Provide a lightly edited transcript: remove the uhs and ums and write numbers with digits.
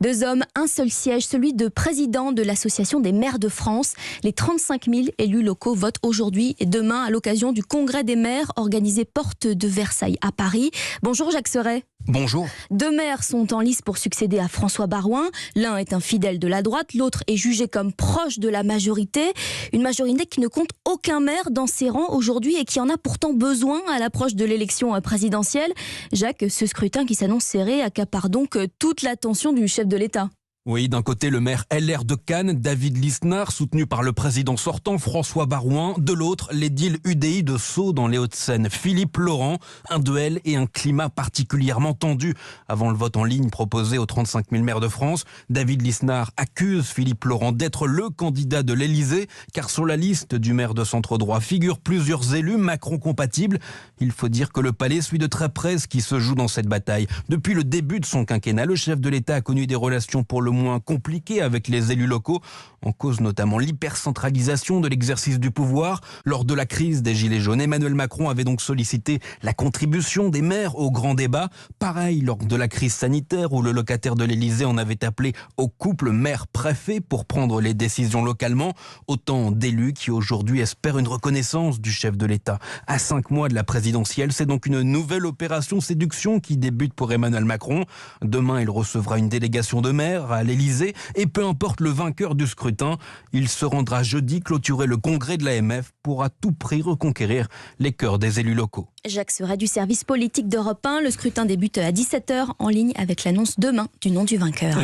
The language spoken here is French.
2 hommes, un seul siège, celui de président de l'Association des maires de France. Les 35 000 élus locaux votent aujourd'hui et demain à l'occasion du Congrès des maires organisé porte de Versailles à Paris. Bonjour Jacques Serret. Bonjour. 2 maires sont en lice pour succéder à François Baroin. L'un est un fidèle de la droite, l'autre est jugé comme proche de la majorité. Une majorité qui ne compte aucun maire dans ses rangs aujourd'hui et qui en a pourtant besoin à l'approche de l'élection présidentielle. Jacques, ce scrutin qui s'annonce serré accapare donc toute l'attention du chef de l'État. Oui, d'un côté, le maire LR de Cannes, David Lisnard, soutenu par le président sortant, François Baroin. De l'autre, l'édile UDI de Sceaux, dans les Hauts-de-Seine, Philippe Laurent. Un duel et un climat particulièrement tendu avant le vote en ligne proposé aux 35 000 maires de France. David Lisnard accuse Philippe Laurent d'être le candidat de l'Élysée, car sur la liste du maire de centre-droit figurent plusieurs élus Macron-compatibles. Il faut dire que le palais suit de très près ce qui se joue dans cette bataille. Depuis le début de son quinquennat, le chef de l'État a connu des relations pour le moins compliqué avec les élus locaux, en cause notamment l'hypercentralisation de l'exercice du pouvoir. Lors de la crise des Gilets jaunes, Emmanuel Macron avait donc sollicité la contribution des maires au grand débat. Pareil lors de la crise sanitaire où le locataire de l'Élysée en avait appelé au couple maire-préfet pour prendre les décisions localement. Autant d'élus qui aujourd'hui espèrent une reconnaissance du chef de l'État. À 5 mois de la présidentielle, c'est donc une nouvelle opération séduction qui débute pour Emmanuel Macron. Demain, il recevra une délégation de maires à l'Élysée et peu importe le vainqueur du scrutin, il se rendra jeudi clôturer le congrès de l'AMF pour à tout prix reconquérir les cœurs des élus locaux. Jacques Serret du service politique d'Europe 1. Le scrutin débute à 17h en ligne avec l'annonce demain du nom du vainqueur.